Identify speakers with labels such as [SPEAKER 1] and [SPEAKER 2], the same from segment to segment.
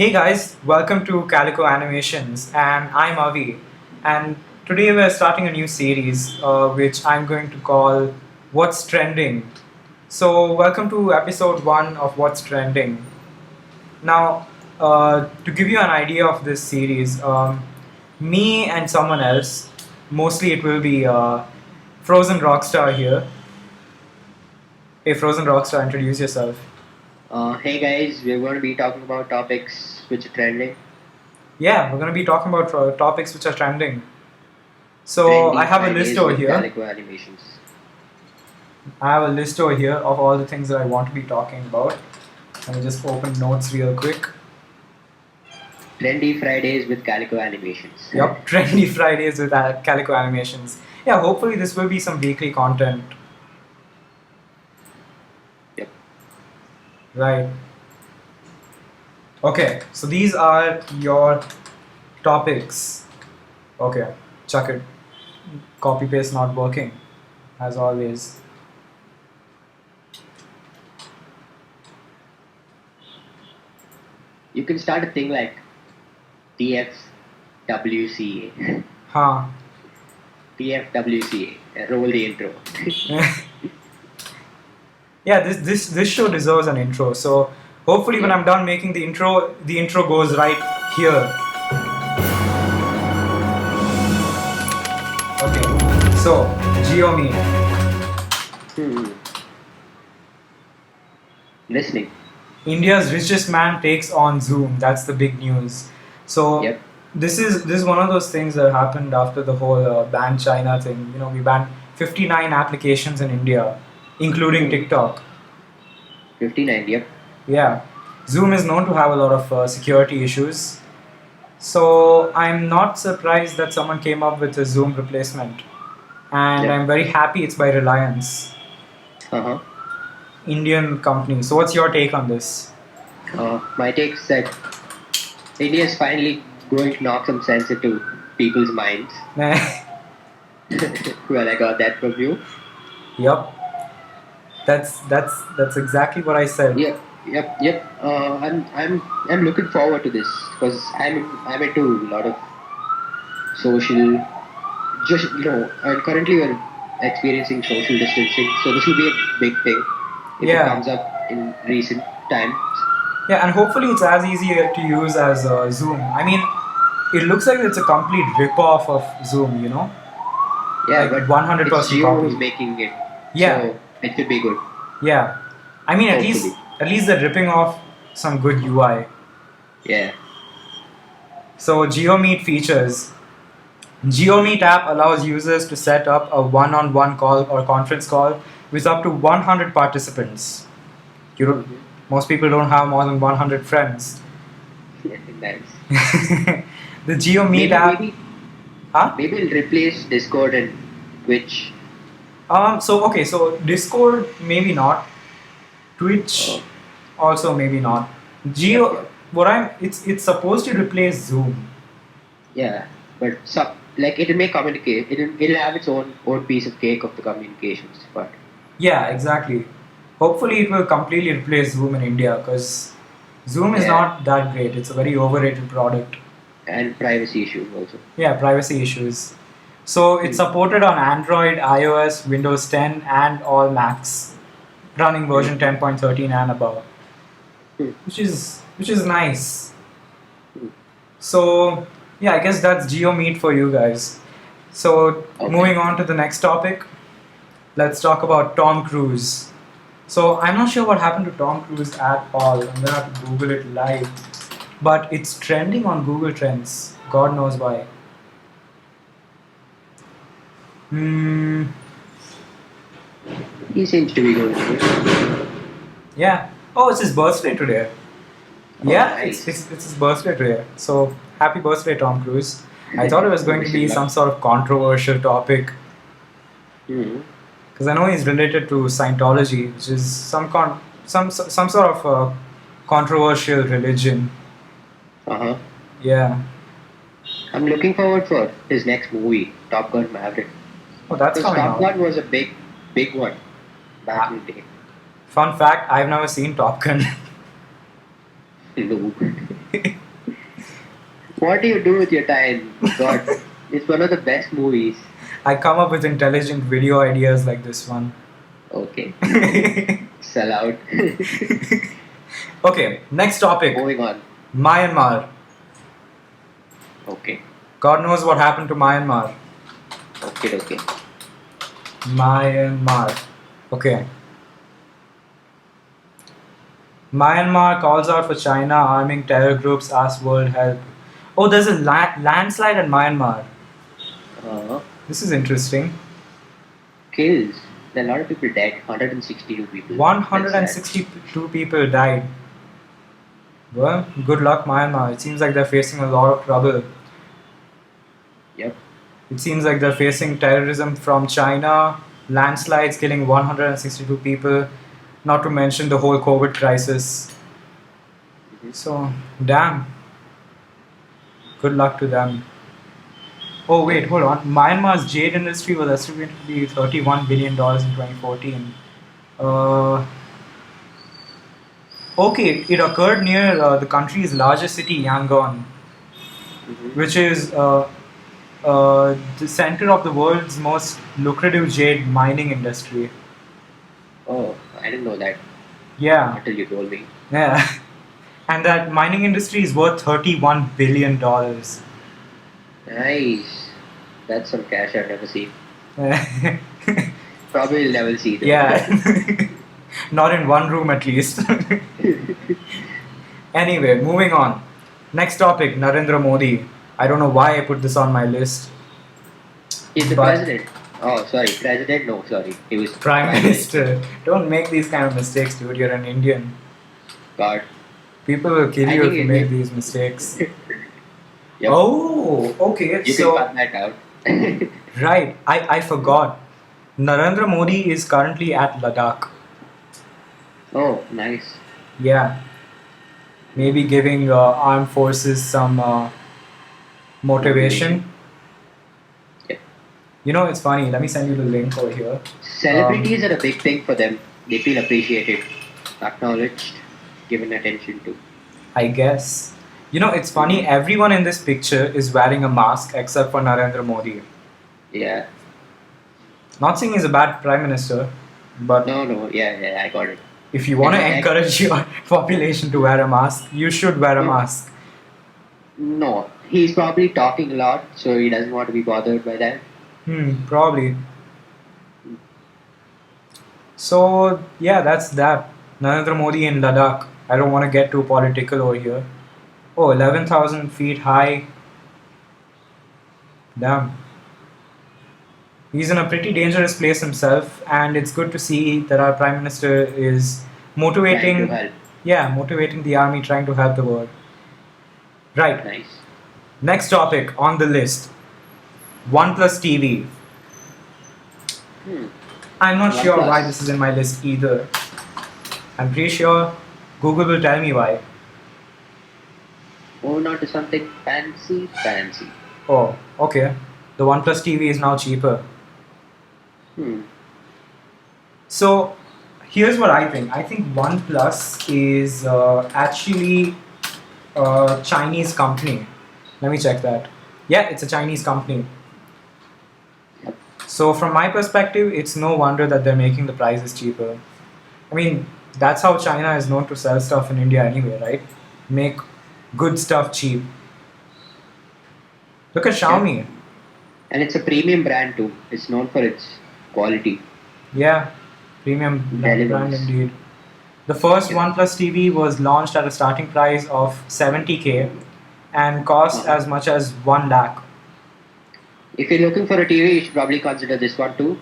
[SPEAKER 1] Hey guys, welcome to Calico Animations, and I'm Avi. And today we're starting a new series, which I'm going to call What's Trending. So, welcome to episode one of What's Trending. Now, to give you an idea of this series, me and someone else, mostly it will be Frozen Rockstar here. Hey, Frozen Rockstar, introduce yourself.
[SPEAKER 2] Hey guys, we're going to be talking about topics which are trending.
[SPEAKER 1] Yeah, we're going to be talking about topics which are trending. So, I
[SPEAKER 2] Trendy
[SPEAKER 1] have a list
[SPEAKER 2] Fridays
[SPEAKER 1] over
[SPEAKER 2] with
[SPEAKER 1] here.
[SPEAKER 2] Calico Animations.
[SPEAKER 1] I have a list over here of all the things that I want to be talking about. Let me just open notes real quick.
[SPEAKER 2] Trendy Fridays with Calico Animations.
[SPEAKER 1] Yup, Trendy Fridays with Calico Animations. Yeah, hopefully this will be some weekly content.
[SPEAKER 2] Yep.
[SPEAKER 1] Right. Okay, so these are your topics. Okay, chuck it. Copy paste not working, as always.
[SPEAKER 2] You can start a thing like TFWCA.
[SPEAKER 1] Huh.
[SPEAKER 2] TFWCA. Roll the intro.
[SPEAKER 1] Yeah, this show deserves an intro. So hopefully when
[SPEAKER 2] Yeah.
[SPEAKER 1] I'm done making the intro goes right here. Okay. So GeoMeet.
[SPEAKER 2] Hmm. Listening.
[SPEAKER 1] India's richest man takes on Zoom. That's the big news. So
[SPEAKER 2] Yep.
[SPEAKER 1] this is one of those things that happened after the whole ban China thing. You know, we banned 59 applications in India, including TikTok.
[SPEAKER 2] 59. Yep.
[SPEAKER 1] Yeah, Zoom is known to have a lot of security issues. So I'm not surprised that someone came up with a Zoom replacement, and
[SPEAKER 2] Yep.
[SPEAKER 1] I'm very happy it's by Reliance,
[SPEAKER 2] Uh-huh.
[SPEAKER 1] Indian company. So what's your take on this?
[SPEAKER 2] My take is that India is finally going to knock some sense into people's minds. Well, I got that from you.
[SPEAKER 1] Yup, that's exactly what I said.
[SPEAKER 2] Yep. I'm looking forward to this because I'm into a lot of social. Just and currently we're experiencing social distancing, so this will be a big thing if it
[SPEAKER 1] Yeah,
[SPEAKER 2] comes up in recent times.
[SPEAKER 1] yeah, and hopefully it's as easy to use as Zoom. I mean, it looks like it's a complete rip-off of Zoom. You know,
[SPEAKER 2] Yeah,
[SPEAKER 1] like
[SPEAKER 2] but
[SPEAKER 1] 100%
[SPEAKER 2] it's Geo who's
[SPEAKER 1] copy.
[SPEAKER 2] making it,
[SPEAKER 1] Yeah,
[SPEAKER 2] so it should be good.
[SPEAKER 1] yeah. I mean,
[SPEAKER 2] Hopefully,
[SPEAKER 1] at least they're ripping off some good UI.
[SPEAKER 2] yeah.
[SPEAKER 1] So GeoMeet features. GeoMeet app allows users to set up a one-on-one call or conference call with up to 100 participants. You don't,
[SPEAKER 2] Mhm.
[SPEAKER 1] most people don't have more than 100 friends.
[SPEAKER 2] Nice.
[SPEAKER 1] The GeoMeet
[SPEAKER 2] Maybe
[SPEAKER 1] app,
[SPEAKER 2] maybe
[SPEAKER 1] huh?
[SPEAKER 2] maybe it'll replace Discord and Twitch.
[SPEAKER 1] So Discord maybe not, Twitch
[SPEAKER 2] Oh,
[SPEAKER 1] also maybe not.
[SPEAKER 2] yep, yep.
[SPEAKER 1] It's supposed to replace Zoom.
[SPEAKER 2] Yeah, but like it'll make communicate. It'll have its own piece of cake of the communications part
[SPEAKER 1] Yeah, exactly. Hopefully, it will completely replace Zoom in India because Zoom is
[SPEAKER 2] yeah,
[SPEAKER 1] not that great. It's a very overrated product.
[SPEAKER 2] and privacy issues also.
[SPEAKER 1] Yeah, privacy issues. So it's
[SPEAKER 2] Hmm.
[SPEAKER 1] supported on Android, iOS, Windows 10, and all Macs, running version
[SPEAKER 2] Hmm.
[SPEAKER 1] 10.13 and above,
[SPEAKER 2] Hmm.
[SPEAKER 1] which is nice.
[SPEAKER 2] Hmm.
[SPEAKER 1] So yeah, I guess that's GeoMeet for you guys. So
[SPEAKER 2] Okay.
[SPEAKER 1] moving on to the next topic, let's talk about Tom Cruise. So I'm not sure what happened to Tom Cruise at all. I'm gonna have to Google it live. But it's trending on Google Trends. God knows why. Hmm.
[SPEAKER 2] He seems to be going good.
[SPEAKER 1] Yeah. Oh, it's his birthday today.
[SPEAKER 2] Oh,
[SPEAKER 1] Yeah,
[SPEAKER 2] nice.
[SPEAKER 1] it's his birthday today. So happy birthday, Tom Cruise. I thought it was going to
[SPEAKER 2] Wish
[SPEAKER 1] be
[SPEAKER 2] him
[SPEAKER 1] some
[SPEAKER 2] luck.
[SPEAKER 1] sort of controversial topic
[SPEAKER 2] Hmm.
[SPEAKER 1] because I know he's related to Scientology, which is some sort of controversial religion.
[SPEAKER 2] Uh-huh.
[SPEAKER 1] Yeah.
[SPEAKER 2] I'm looking forward for his next movie, Top Gun Maverick.
[SPEAKER 1] Oh, that's
[SPEAKER 2] Because
[SPEAKER 1] coming
[SPEAKER 2] Top
[SPEAKER 1] out.
[SPEAKER 2] Gun was a big one back in the day.
[SPEAKER 1] Fun fact: I've never seen Top Gun.
[SPEAKER 2] No. What do you do with your time? God, it's one of the best movies.
[SPEAKER 1] I come up with intelligent video ideas like this one.
[SPEAKER 2] Okay, sell out.
[SPEAKER 1] Okay, next topic.
[SPEAKER 2] Moving on.
[SPEAKER 1] Myanmar.
[SPEAKER 2] Okay,
[SPEAKER 1] God knows what happened to Myanmar.
[SPEAKER 2] okay.
[SPEAKER 1] Myanmar. Okay. Myanmar calls out for China arming terror groups, asks world help. Oh, there's a landslide in Myanmar.
[SPEAKER 2] Uh,
[SPEAKER 1] This is interesting.
[SPEAKER 2] Kills. There are a lot of people dead. 162 people.
[SPEAKER 1] 162 people died. Well, good luck, Myanmar. It seems like they're facing a lot of trouble.
[SPEAKER 2] Yep.
[SPEAKER 1] It seems like they're facing terrorism from China, landslides killing 162 people, not to mention the whole COVID crisis.
[SPEAKER 2] Mhm.
[SPEAKER 1] So, damn. Good luck to them. Oh, wait, hold on. Myanmar's jade industry was estimated to be $31 billion in 2014. Uh, okay, it occurred near the country's largest city, Yangon,
[SPEAKER 2] Mhm.
[SPEAKER 1] which is the center of the world's most lucrative jade mining industry.
[SPEAKER 2] Oh, I didn't know that
[SPEAKER 1] Yeah,
[SPEAKER 2] until you told me.
[SPEAKER 1] yeah. And that mining industry is worth $31 billion.
[SPEAKER 2] Nice. That's some cash I've never seen.
[SPEAKER 1] Yeah.
[SPEAKER 2] Probably will never see them.
[SPEAKER 1] Not in one room at least. Anyway, moving on. Next topic, Narendra Modi. I don't know why I put this on my list.
[SPEAKER 2] He's the
[SPEAKER 1] But-
[SPEAKER 2] president. Oh, sorry. President? No, sorry. He was
[SPEAKER 1] Prime Minister. Don't make these kind of mistakes, dude. You're an Indian.
[SPEAKER 2] God.
[SPEAKER 1] People will kill
[SPEAKER 2] I
[SPEAKER 1] you if
[SPEAKER 2] think
[SPEAKER 1] you
[SPEAKER 2] it
[SPEAKER 1] make
[SPEAKER 2] is.
[SPEAKER 1] these mistakes.
[SPEAKER 2] Yep.
[SPEAKER 1] Oh, okay.
[SPEAKER 2] You
[SPEAKER 1] So,
[SPEAKER 2] can cut that out.
[SPEAKER 1] right. I forgot. Narendra Modi is currently at Ladakh.
[SPEAKER 2] Oh, nice.
[SPEAKER 1] Yeah. Maybe giving armed forces some motivation.
[SPEAKER 2] Yep.
[SPEAKER 1] You know, it's funny. Let me send you the link over here.
[SPEAKER 2] Celebrities are a big thing for them. They feel appreciated, acknowledged, given attention to.
[SPEAKER 1] I guess. You know, it's funny. Everyone in this picture is wearing a mask except for Narendra Modi.
[SPEAKER 2] Yeah.
[SPEAKER 1] Not saying he's a bad prime minister, but
[SPEAKER 2] No. Yeah, I got it.
[SPEAKER 1] if you want to
[SPEAKER 2] And-
[SPEAKER 1] encourage your population to wear a mask, you should wear a
[SPEAKER 2] No.
[SPEAKER 1] mask.
[SPEAKER 2] No. He's probably talking a lot, so he doesn't want to be bothered by that.
[SPEAKER 1] Probably. So, yeah, that's that. Narendra Modi in Ladakh. I don't want to get too political over here. Oh, 11,000 feet high. Damn. He's in a pretty dangerous place himself, and it's good to see that our Prime Minister is motivating.
[SPEAKER 2] Trying to help.
[SPEAKER 1] Yeah, motivating the army, trying to help the world. Right.
[SPEAKER 2] Nice.
[SPEAKER 1] Next topic on the list, OnePlus TV.
[SPEAKER 2] Hmm.
[SPEAKER 1] I'm not sure
[SPEAKER 2] OnePlus.
[SPEAKER 1] why this is in my list either. I'm pretty sure Google will tell me why.
[SPEAKER 2] Moving on to something fancy.
[SPEAKER 1] Oh, okay. The OnePlus TV is now cheaper. So, here's what I think. I think OnePlus is actually a Chinese company. Let me check that. Yeah, it's a Chinese company.
[SPEAKER 2] Yep.
[SPEAKER 1] So, from my perspective, it's no wonder that they're making the prices cheaper. I mean, that's how China is known to sell stuff in India anyway, right? Make good stuff cheap. Look at Xiaomi.
[SPEAKER 2] And it's a premium brand too. It's known for its quality.
[SPEAKER 1] Yeah, premium brand
[SPEAKER 2] Relevance.
[SPEAKER 1] indeed. The first
[SPEAKER 2] Yeah.
[SPEAKER 1] OnePlus TV was launched at a starting price of 70K and cost
[SPEAKER 2] Uh-huh.
[SPEAKER 1] as much as 1 lakh.
[SPEAKER 2] If you're looking for a TV, you should probably consider this one too.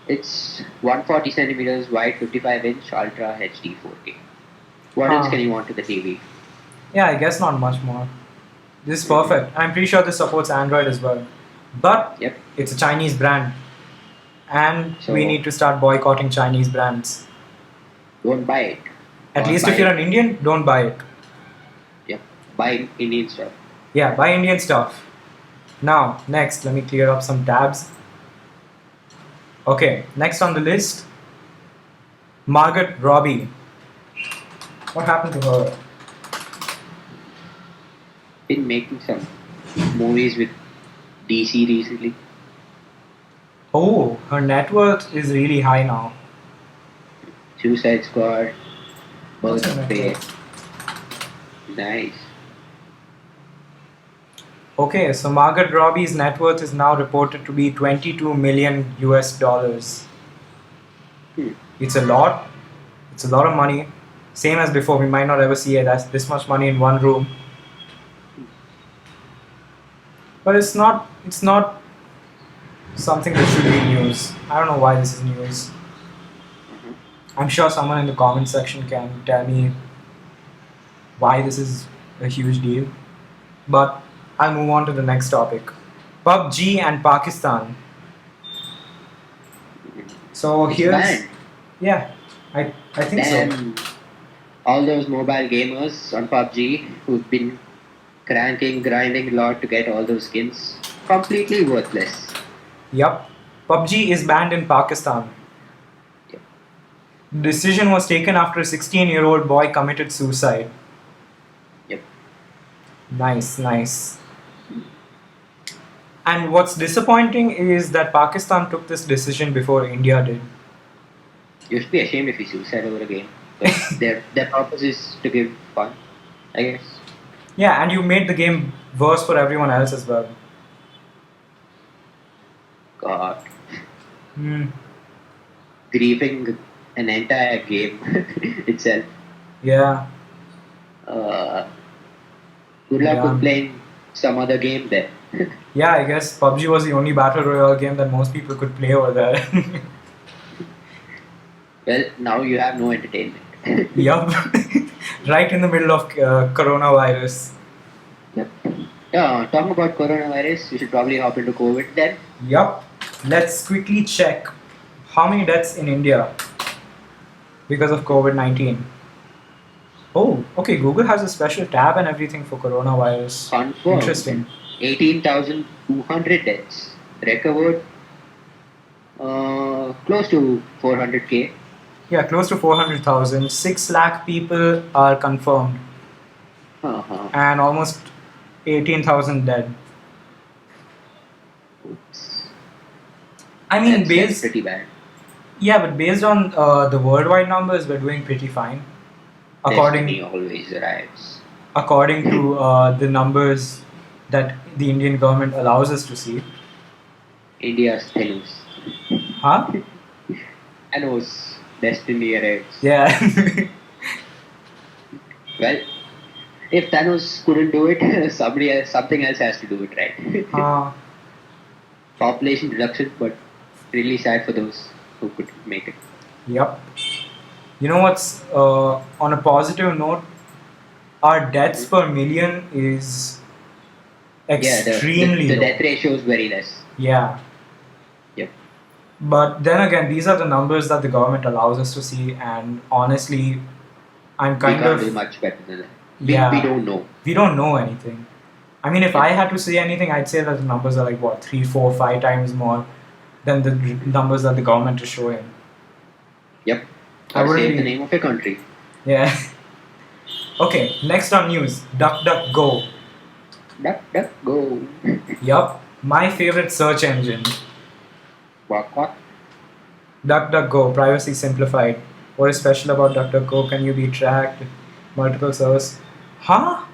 [SPEAKER 2] It's 140 centimeters wide, 55 inch, Ultra HD 4K. What else
[SPEAKER 1] Ah.
[SPEAKER 2] can you want to the TV?
[SPEAKER 1] Yeah, I guess not much more. This is perfect. I'm pretty sure this supports Android as well. But
[SPEAKER 2] Yep.
[SPEAKER 1] it's a Chinese brand. And
[SPEAKER 2] So-
[SPEAKER 1] we need to start boycotting Chinese brands.
[SPEAKER 2] Don't buy it.
[SPEAKER 1] At
[SPEAKER 2] Or
[SPEAKER 1] least
[SPEAKER 2] buy
[SPEAKER 1] if you're
[SPEAKER 2] it.
[SPEAKER 1] an Indian, don't buy it.
[SPEAKER 2] Yep. Buy Indian stuff.
[SPEAKER 1] Yeah, buy Indian stuff. Now, next, let me clear up some tabs. Okay, next on the list, Margot Robbie. What happened to her?
[SPEAKER 2] Been making some movies with DC recently.
[SPEAKER 1] Oh, her net worth is really high now.
[SPEAKER 2] Suicide Squad,
[SPEAKER 1] What's
[SPEAKER 2] Birds
[SPEAKER 1] her
[SPEAKER 2] of
[SPEAKER 1] net
[SPEAKER 2] Prey.
[SPEAKER 1] worth?
[SPEAKER 2] Nice.
[SPEAKER 1] Okay, so Margot Robbie's net worth is now reported to be 22 million US dollars.
[SPEAKER 2] Hmm.
[SPEAKER 1] It's a lot. It's a lot of money. Same as before, we might not ever see it as this much money in one room. But it's not something that should be news. I don't know why this is news.
[SPEAKER 2] Mhm.
[SPEAKER 1] I'm sure someone in the comment section can tell me why this is a huge deal. But I'll move on to the next topic. PUBG and Pakistan. So
[SPEAKER 2] It's
[SPEAKER 1] here's
[SPEAKER 2] banned.
[SPEAKER 1] yeah, I think so.
[SPEAKER 2] Damn. All those mobile gamers on PUBG who've been cranking, grinding a lot to get all those skins. Completely worthless.
[SPEAKER 1] Yup. PUBG is banned in Pakistan.
[SPEAKER 2] Yep.
[SPEAKER 1] The decision was taken after a 16-year-old boy committed suicide.
[SPEAKER 2] Yep.
[SPEAKER 1] Nice, nice. And what's disappointing is that Pakistan took this decision before India did.
[SPEAKER 2] You should be ashamed if you suicide over a game. But their purpose is to give fun, I guess.
[SPEAKER 1] Yeah, and you made the game worse for everyone else as well.
[SPEAKER 2] God.
[SPEAKER 1] Hmm.
[SPEAKER 2] Grieving an entire game itself.
[SPEAKER 1] Yeah,
[SPEAKER 2] Good luck
[SPEAKER 1] yeah.
[SPEAKER 2] with playing some other game there.
[SPEAKER 1] Yeah, I guess PUBG was the only battle royale game that most people could play over there.
[SPEAKER 2] Well, now you have no entertainment.
[SPEAKER 1] Yup. Right in the middle of coronavirus.
[SPEAKER 2] Yep. Yeah, talking about coronavirus, we should probably hop into COVID then.
[SPEAKER 1] Yup. Let's quickly check how many deaths in India because of COVID 19. Oh, okay. Google has a special tab and everything for coronavirus.
[SPEAKER 2] Confirmed.
[SPEAKER 1] Interesting.
[SPEAKER 2] 18,200 deaths. Recovered close to 400k.
[SPEAKER 1] Yeah, close to 400,000. 6 lakh people are confirmed
[SPEAKER 2] Uh-huh.
[SPEAKER 1] and almost 18,000 dead.
[SPEAKER 2] Oops.
[SPEAKER 1] I mean,
[SPEAKER 2] That's
[SPEAKER 1] based.
[SPEAKER 2] pretty bad.
[SPEAKER 1] Yeah, but based on the worldwide numbers, we're doing pretty fine.
[SPEAKER 2] Destiny
[SPEAKER 1] According
[SPEAKER 2] always arrives.
[SPEAKER 1] according to the numbers that the Indian government allows us to see.
[SPEAKER 2] India's Thanos.
[SPEAKER 1] Huh?
[SPEAKER 2] Thanos. Destiny arrives.
[SPEAKER 1] Yeah.
[SPEAKER 2] Well, if Thanos couldn't do it, something else has to do it, right?
[SPEAKER 1] uh,
[SPEAKER 2] Population reduction, but really sad for those who could make it.
[SPEAKER 1] yep. You know what's on a positive note? Our deaths per million is
[SPEAKER 2] Yeah,
[SPEAKER 1] extremely
[SPEAKER 2] the
[SPEAKER 1] low.
[SPEAKER 2] death ratio is very less.
[SPEAKER 1] Yeah.
[SPEAKER 2] Yep.
[SPEAKER 1] But then again, these are the numbers that the government allows us to see, and honestly, I'm
[SPEAKER 2] We
[SPEAKER 1] kind
[SPEAKER 2] can't do
[SPEAKER 1] of
[SPEAKER 2] much better than that.
[SPEAKER 1] yeah.
[SPEAKER 2] We don't know.
[SPEAKER 1] We don't know anything. I mean, if I had to say anything, I'd say that the numbers are like what 3, 4, 5 times more than the numbers that the government is showing.
[SPEAKER 2] Yep.
[SPEAKER 1] I
[SPEAKER 2] Or
[SPEAKER 1] wouldn't
[SPEAKER 2] say the
[SPEAKER 1] be-
[SPEAKER 2] name of a country.
[SPEAKER 1] Yeah. Okay. Next on news, DuckDuckGo.
[SPEAKER 2] Duck, duck, go.
[SPEAKER 1] Yup, my favorite search engine.
[SPEAKER 2] What?
[SPEAKER 1] DuckDuckGo, privacy simplified. What is special about DuckDuckGo? Can you be tracked? Multiple servers. Huh?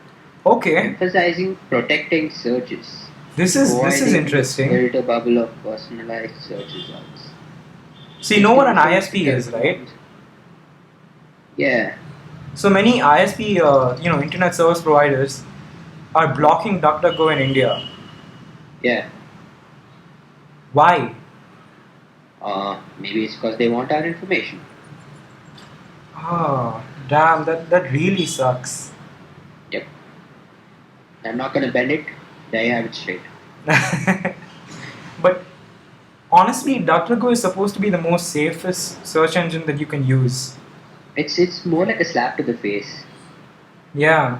[SPEAKER 1] Okay.
[SPEAKER 2] Emphasizing protecting searches.
[SPEAKER 1] This is
[SPEAKER 2] Avoiding
[SPEAKER 1] interesting.
[SPEAKER 2] Filter bubble of personalized search results.
[SPEAKER 1] So you know what an ISP is, right?
[SPEAKER 2] Yeah.
[SPEAKER 1] So many ISP, internet service providers, are blocking DuckDuckGo in India.
[SPEAKER 2] Yeah.
[SPEAKER 1] Why?
[SPEAKER 2] Maybe it's because they want our information.
[SPEAKER 1] Ah, damn, that really sucks.
[SPEAKER 2] Yep. I'm not gonna bend it. There you have it straight.
[SPEAKER 1] But honestly, DuckDuckGo is supposed to be the most safest search engine that you can use.
[SPEAKER 2] It's more like a slap to the face.
[SPEAKER 1] Yeah.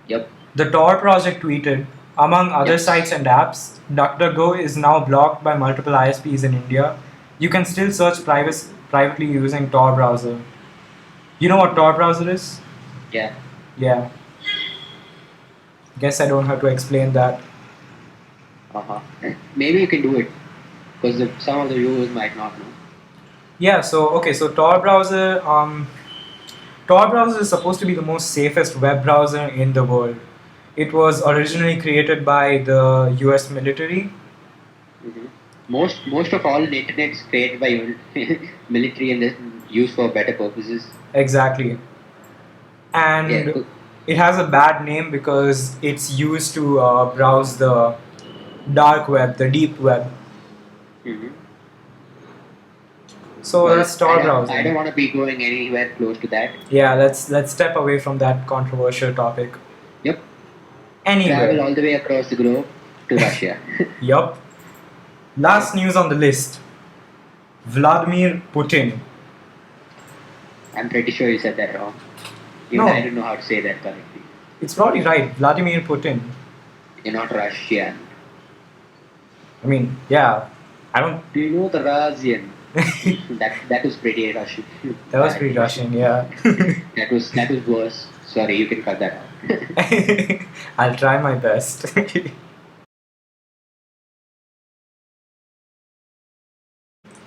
[SPEAKER 2] Yep.
[SPEAKER 1] The Tor project tweeted, among other
[SPEAKER 2] Yes.
[SPEAKER 1] sites and apps, DuckDuckGo is now blocked by multiple ISPs in India. You can still search privately using Tor browser. You know what Tor browser is?
[SPEAKER 2] Yeah.
[SPEAKER 1] Yeah. Guess I don't have to explain that.
[SPEAKER 2] Uh-huh. Maybe you can do it because some of the viewers might not know.
[SPEAKER 1] Yeah. So okay. So Tor browser. Tor browser is supposed to be the most safest web browser in the world. It was originally created by the U.S. military.
[SPEAKER 2] Hmm. Most of all, the internet is created by military and then used for better purposes.
[SPEAKER 1] Exactly.
[SPEAKER 2] Yeah.
[SPEAKER 1] And it has a bad name because it's used to browse the dark web, the deep web.
[SPEAKER 2] Hmm.
[SPEAKER 1] So
[SPEAKER 2] Well,
[SPEAKER 1] that's
[SPEAKER 2] I
[SPEAKER 1] Tor
[SPEAKER 2] don't I
[SPEAKER 1] browsing.
[SPEAKER 2] don't want to be going anywhere close to that.
[SPEAKER 1] Yeah, let's step away from that controversial topic.
[SPEAKER 2] Yep. Travel
[SPEAKER 1] Anyway,
[SPEAKER 2] all the way across the globe to Russia.
[SPEAKER 1] yup. Last news on the list: Vladimir Putin.
[SPEAKER 2] I'm pretty sure you said that wrong. Even I
[SPEAKER 1] No,
[SPEAKER 2] don't know how to say that correctly.
[SPEAKER 1] it's probably right. Vladimir Putin.
[SPEAKER 2] You're not Russian.
[SPEAKER 1] I mean, yeah. I don't.
[SPEAKER 2] Do you know the Russian? That was pretty Russian.
[SPEAKER 1] That was
[SPEAKER 2] Bad
[SPEAKER 1] pretty Russian. Yeah.
[SPEAKER 2] That was worse. Sorry, you can cut that out.
[SPEAKER 1] I'll try my best.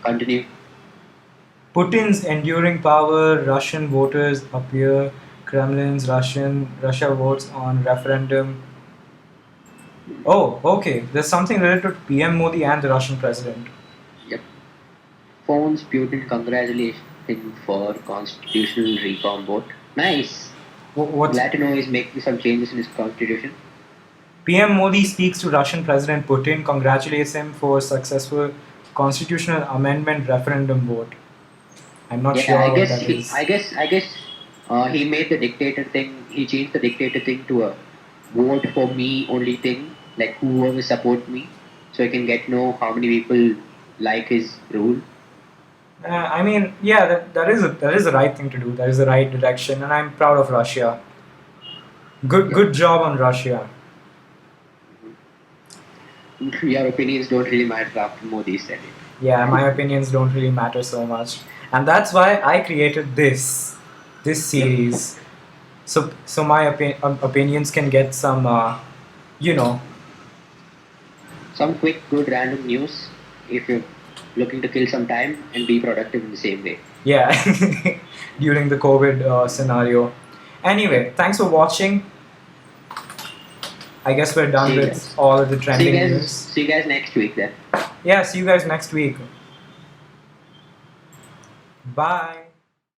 [SPEAKER 2] Continue.
[SPEAKER 1] Putin's enduring power, Russian voters appear, Russia votes on referendum. Oh, okay. There's something related to PM Modi and the Russian president.
[SPEAKER 2] Yep. Phones Putin congratulating for constitutional reform vote. Nice.
[SPEAKER 1] What's
[SPEAKER 2] Glad to know he's making some changes in his constitution.
[SPEAKER 1] PM Modi speaks to Russian President Putin, congratulates him for successful constitutional amendment referendum vote. I'm not
[SPEAKER 2] Yeah,
[SPEAKER 1] sure
[SPEAKER 2] I
[SPEAKER 1] what
[SPEAKER 2] guess
[SPEAKER 1] that
[SPEAKER 2] he,
[SPEAKER 1] is.
[SPEAKER 2] I guess, I guess, he made the dictator thing. He changed the dictator thing to a vote for me only thing. Like whoever support me, so I can get to know how many people like his rule.
[SPEAKER 1] I mean, yeah, that is the right thing to do. That is the right direction, and I'm proud of Russia.
[SPEAKER 2] Yep.
[SPEAKER 1] Good job on Russia.
[SPEAKER 2] Your opinions don't really matter after Modi said it.
[SPEAKER 1] Yeah, my opinions don't really matter so much, and that's why I created this
[SPEAKER 2] Yep.
[SPEAKER 1] series. So my opinions can get some, you know,
[SPEAKER 2] Some quick, good, random news if you're looking to kill some time and be productive in the same way.
[SPEAKER 1] yeah, during the COVID scenario.
[SPEAKER 2] Yep.
[SPEAKER 1] Anyway, thanks for watching. I guess we're
[SPEAKER 2] See
[SPEAKER 1] done
[SPEAKER 2] you
[SPEAKER 1] with
[SPEAKER 2] guys.
[SPEAKER 1] all of the
[SPEAKER 2] See you
[SPEAKER 1] trending
[SPEAKER 2] guys.
[SPEAKER 1] news.
[SPEAKER 2] See you guys next week then.
[SPEAKER 1] Yeah, see you guys next week. Bye.